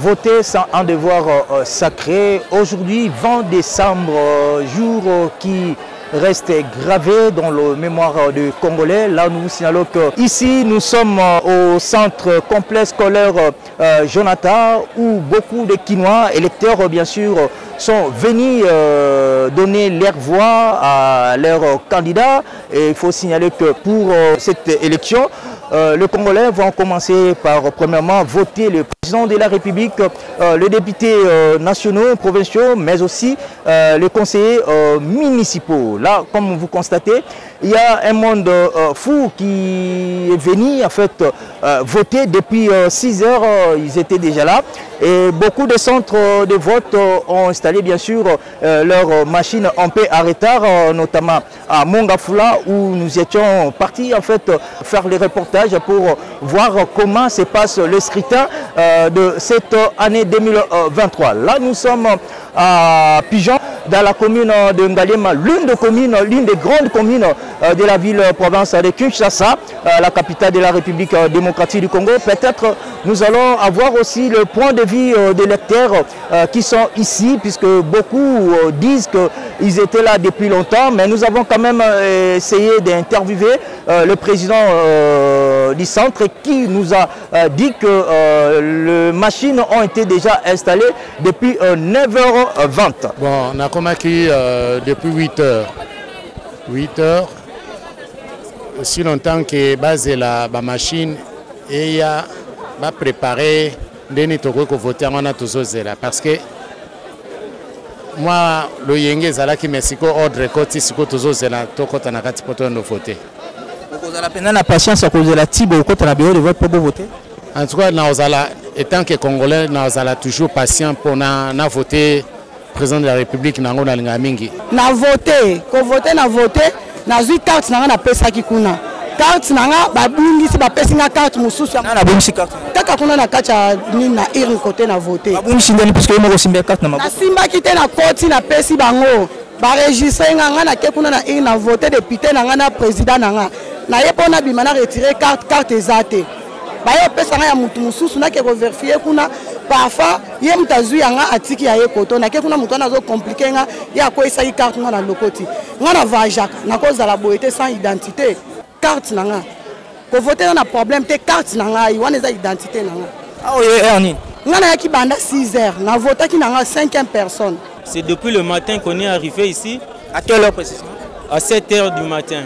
voter, c'est un devoir sacré. Aujourd'hui, 20 décembre, jour qui reste gravé dans le mémoire des Congolais. Là, nous vous signalons qu'ici, nous sommes au centre complexe scolaire Jonathan, où beaucoup de Kinois, électeurs bien sûr, sont venus donner leur voix à leurs candidats. Et il faut signaler que pour cette élection, les Congolais vont commencer par premièrement voter le président de la République, les députés nationaux, provinciaux, mais aussi les conseillers municipaux. Là, comme vous constatez, il y a un monde fou qui est venu en fait voter depuis 6 heures. Ils étaient déjà là. Et beaucoup de centres de vote ont installé bien sûr leurs machines en paix à retard, notamment à Mongafula où nous étions partis en fait faire les reportages pour voir comment se passe le scrutin de cette année 2023. Là nous sommes à Pigeon, dans la commune de Ngaliema, l'une des grandes communes de la ville-province de Kinshasa, la capitale de la République démocratique du Congo. Peut-être nous allons avoir aussi le point de vue des lecteurs qui sont ici, puisque beaucoup disent qu'ils étaient là depuis longtemps, mais nous avons quand même essayé d'interviewer le président du centre qui nous a dit que les machines ont été déjà installées depuis 9h20. Bon, on a commencé depuis 8h. 8h, aussi longtemps que basé la machine et il y a préparé des togo que voter on a tous là parce que moi le yenge zala qui mexico ordre côté siko tous là to côté na kati poto no voter. Vous avez la patience à cause de la tibo côté na bureau de vote pour voter. En tout cas na ozala étant que congolais na ozala toujours patient pour na voter président de la République na ngona linga mingi. Na voter, ko voter na voter na zui carte na na pesa kikuna. Carte nanga babungisi bapesi nga carte mususu na bungisi carte kaka kuna na kacha ni na irne côté na voter babungisi ndeni parce que mo simba carte na mako simba kite na koti na pesi bango ba registre nga na ke kuna na irne na voter député na na président na yepona bima na retirer carte ezate ba yo pesa nga ya mutu mususu na ke vérifier kuna parfois ye mutazui nga atiki ya ye koto na ke kuna mutu na zo compliquer nga ya ko esa carte nga na lokoti nga na vajaka na ko za la boité sans identité carte nanga ko voter na problème te carte nanga i wana za identité nanga ah oui erni ngana yaki banda 6h na voter ki nanga 5e personne. C'est depuis le matin qu'on est arrivé ici. À quelle heure précisément? À 7h du matin.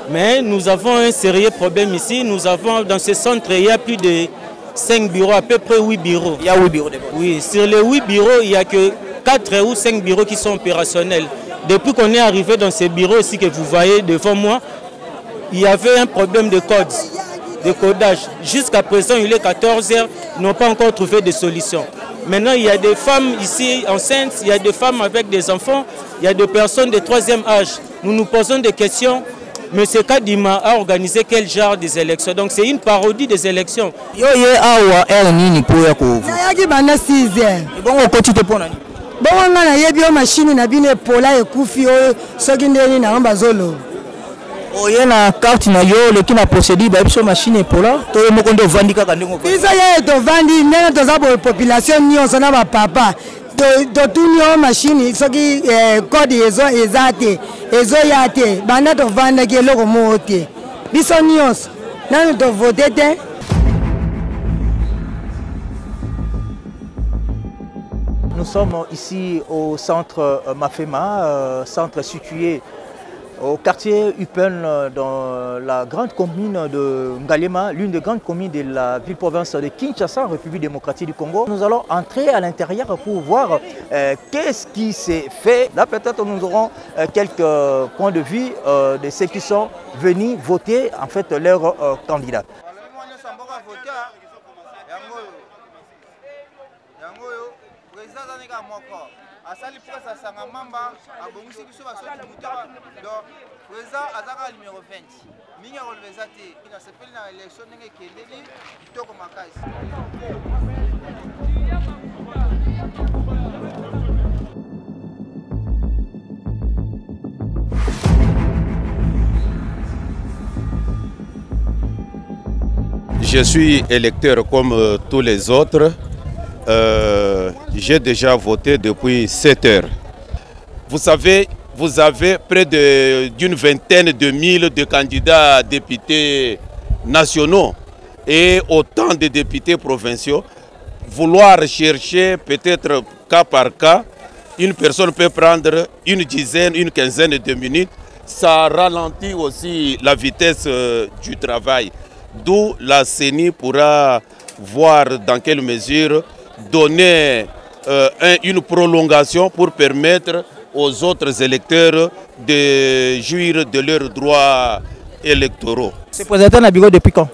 Mais nous avons un sérieux problème ici. Nous avons dans ce centre, il y a plus de 5 bureaux, à peu près 8 bureaux. Il y a 8 bureaux de vote. Oui, sur les 8 bureaux, il n'y a que 4 ou 5 bureaux qui sont opérationnels. Depuis qu'on est arrivé dans ces bureaux ici que vous voyez devant moi, il y avait un problème de code, de codage. Jusqu'à présent, il est 14h, ils n'ont pas encore trouvé de solution. Maintenant, il y a des femmes ici enceintes, il y a des femmes avec des enfants, il y a des personnes de 3e âge. Nous nous posons des questions. M. Kadima a organisé quel genre des élections? Donc c'est une parodie des élections. Bon, on a une machine na bine pola et koufi sogindeni na ambazolo. Oh, il y a une carte na yo le qui na procédé ba biso machine pola to mo kondo vandi kaka ndingo. Isa ye to vandi nena to za population nyonso na ba papa. To tunyo machine soki code ezate ezo yate bana to vanda ke loko mote. Biso nyonso na to voter te. Nous sommes ici au centre Mafema, centre situé au quartier Upen dans la grande commune de Ngaliema, l'une des grandes communes de la ville-province de Kinshasa, en République démocratique du Congo. Nous allons entrer à l'intérieur pour voir qu'est-ce qui s'est fait. Là peut-être nous aurons quelques points de vue de ceux qui sont venus voter en fait leurs candidats. Asali presse à Sangamamba, à Bongoussi qui soit sur le bouton. Donc, président Azaka numéro 20. Minga Rolvezati, il a fait l'élection de Kelly, Kitoko Makai. Je suis électeur comme tous les autres. j'ai déjà voté depuis 7 heures. Vous savez, vous avez près d'une vingtaine de mille de candidats députés nationaux et autant de députés provinciaux. Vouloir chercher peut-être cas par cas, une personne peut prendre une dizaine, une quinzaine de minutes. Ça ralentit aussi la vitesse du travail. D'où la CENI pourra voir dans quelle mesure donner une prolongation pour permettre aux autres électeurs de jouir de leurs droits électoraux. C'est présenté dans le bureau depuis quand?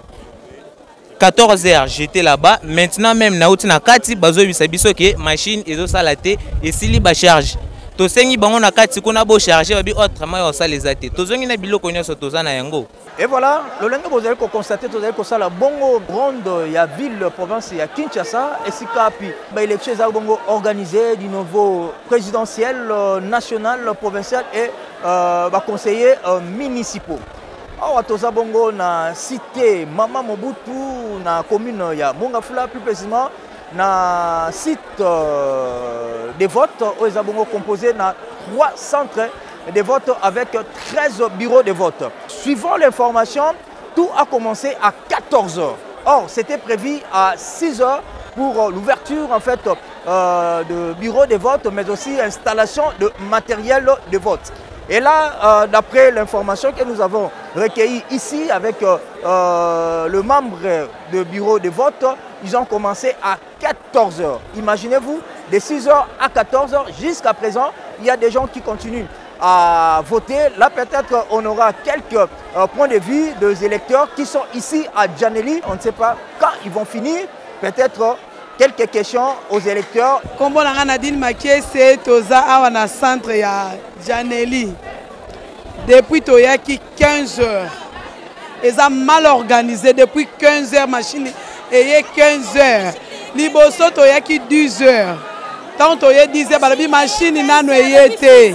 14 heures, j'étais là-bas. Maintenant même, naouti na kati bazo bisabiso ke machine ezo salate et sili ba charge. To sengi bango na kati kuna bo charger babi autrement yo salezate. To zongi na biloko nyoso toza na yango. Et voilà, le langue vous allez constater, vous allez constater la bongo ronde, il y a ville, province, il y a Kinshasa, et si capi, l'élection est bongo organisée du nouveau présidentiel, national, provincial et conseillers municipaux. Alors, toza bongo na cité Mama Mobutu, na commune ya Mongafula, plus précisément, na site de vote, où ils ont composé na 3 centres de vote avec 13 bureaux de vote. Suivant l'information, tout a commencé à 14 h. Or, c'était prévu à 6 h pour l'ouverture en fait de bureaux de vote, mais aussi installation de matériel de vote. Et là, d'après l'information que nous avons recueillie ici avec le membre de bureau de vote, ils ont commencé à 14 h. Imaginez-vous, de 6 h à 14 h jusqu'à présent, il y a des gens qui continuent à voter. Là, peut-être on aura quelques points de vue des électeurs qui sont ici à Djaneli. On ne sait pas quand ils vont finir. Peut-être quelques questions aux électeurs. Comme on a dit, c'est Toza Awana centre à Djaneli. Depuis Toyaki 15 h. Ils ont mal organisé depuis 15 h. Machine et 15 h. Liboso Toyaki 10 h. Tant Toye 10 h, machine n'a été.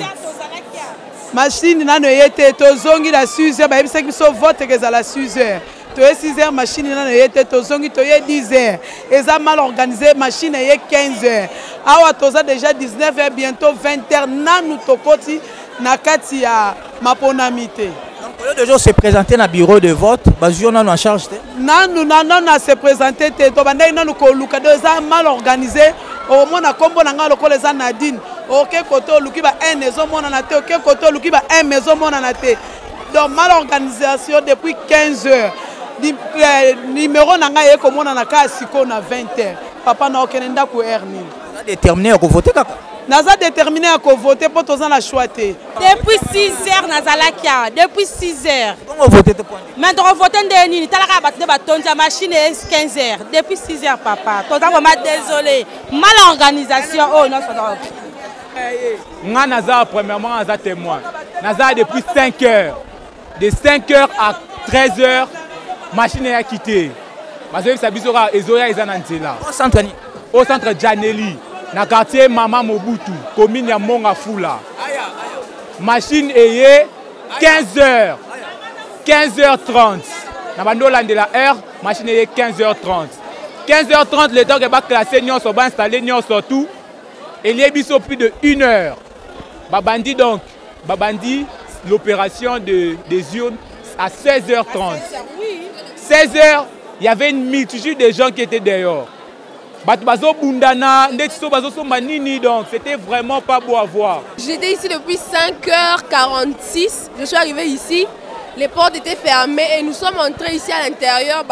Machine nano yete tozongi la 6 h ba yebisa biso vote ke za la 6 h to 6 h machine nano yete tozongi to 10 h eza mal organisé machine ye 15 h awa toza déjà 19 h bientôt 20 h nanu tokoti na kati ya maponamité. Donc au lieu de gens se présenter na bureau de vote bazio nanu en charge te nanu na se présenter te to bandai nanu ko luka de za mal organisé au mona kombo na ngalo ko les Nadine. Ok, côté Luki ba un maison mon anaté, ok, côté Luki ba un maison mon anaté. Donc mal organisation depuis 15 h. Numéro nanga ye ko mon anaka siko na 20 h. Papa na okenenda ko erni. On a déterminé à voter kaka. Naza déterminé à voter pour tous la choisir. Depuis 6 h nazalakia, depuis 6 h. Comment voter te point? Maintenant voter ndeni, talaka battre baton ta machine 15 h. Depuis 6 h papa. Toza vraiment désolé. Mal organisation oh non ça. Moi, Naza, premièrement, Naza témoin. Naza, depuis 5 h. De 5 h à 13 h, machine a quitté. Au centre Djaneli, dans le quartier Mama Mobutu, commune ya Mongafula. Machine est 15 h. 15h30. Dans le de la heure, machine est 15h30. 15h30, le temps que va classer, nous sommes installés, nous surtout. Il y a plus de 1 heure. Babandi donc, Babandi, l'opération des urnes à 16h30. 16h, il y avait une multitude de gens qui étaient dehors. Donc c'était vraiment pas beau à voir. J'étais ici depuis 5h46. Je suis arrivé ici, les portes étaient fermées et nous sommes entrés ici à l'intérieur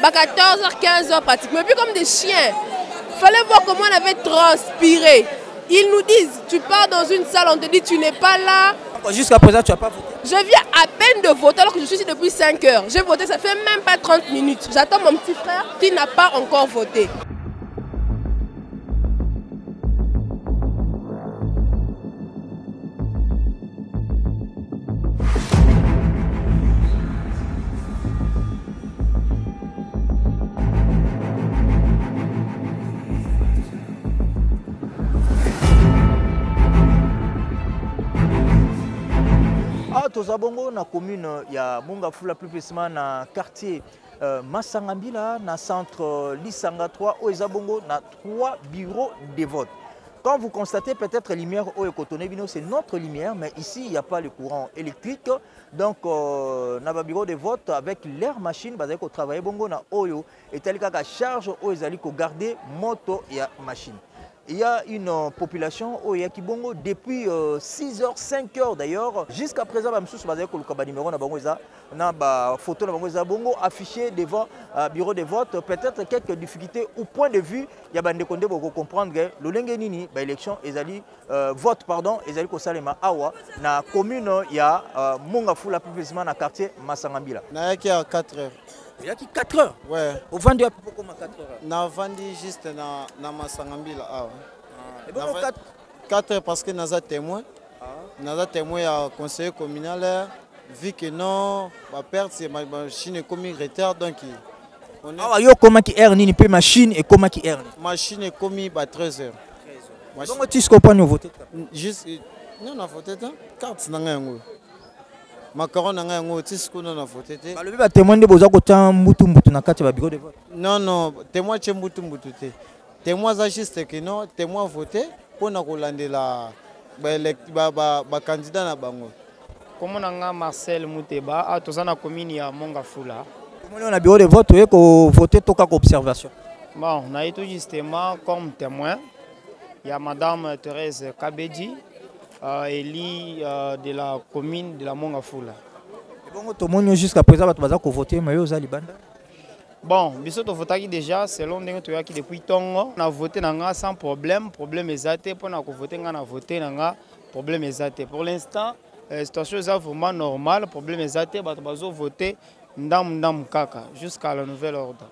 14h, 15h pratiquement. Mais puis comme des chiens. Il fallait voir comment on avait transpiré. Ils nous disent, tu pars dans une salle, on te dit, tu n'es pas là. Jusqu'à présent, tu n'as pas voté? Je viens à peine de voter alors que je suis ici depuis 5 h. J'ai voté, ça fait même pas 30 minutes. J'attends mon petit frère qui n'a pas encore voté. Tozabongo na commune ya Mongafula plus précisément na quartier Masangambila, na centre Lisanga 3, au Ezabongo, na 3 bureaux de vote. Quand vous constatez peut-être lumière au Ekotonebino, c'est notre lumière, mais ici il n'y a pas le courant électrique. Donc, na ba bureau de vote avec l'air machine, basé au travail bongo na oyo, et tel qu'à charge au Ezali ko garder moto et machine. Il y a une population au Yakibongo depuis 6h, 5h d'ailleurs. Jusqu'à présent, na photo bongo affiché devant bureau de vote. Peut-être quelques difficultés au point de vue. Il y a des condés pour comprendre que l'Olengenini, l'élection, vote, pardon, Ezali Kosalema Awa, na commune, il y a Mongafula, plus précisément, dans le quartier Masangambila. Il y a 4 heures. Il y a 4 heures. Ouais. Au vendu à peu près comme 4 heures. Na vendu juste na Masangambila. Ah, et bon, 4 heures parce que nous avons témoin. Nous avons témoin à conseiller communal. Vu que non, ma perte c'est ma machine est commis retard donc. Ah, yo comment qui erni ni pe machine et comment qui erni. Machine est commis à 13 heures. Donc tu comprends nous voter. Juste non on a voté carte na ngango. Macaron nanga ngo tisiko na voté te. Le ba témoin de boza kota mutu na kati ba bureau de vote. Non, témoin che mutu te. Témoin za juste que non, témoin voté pour na kolandela ba candidat na bango. Comme nanga Marcel Mouteba a tozana commune ya Mongafula. Comment on a bureau de vote et ko voter toka ko observation. Bon, on a été justement comme témoin. Il y a madame Thérèse Kabedi. Élie de la commune de la Mongafula. Bon, jusqu'à présent, tu vas voter, mais vous allez banda. Bon, biso to voté déjà selon ndenge to yaki depuis tongo, on a voté nanga sans problème, problème exact pour na ko voter nga na voter nanga problème exact. Pour l'instant, situation est vraiment normale, problème exact, bato bazo voter ndam kaka jusqu'à la nouvelle ordre.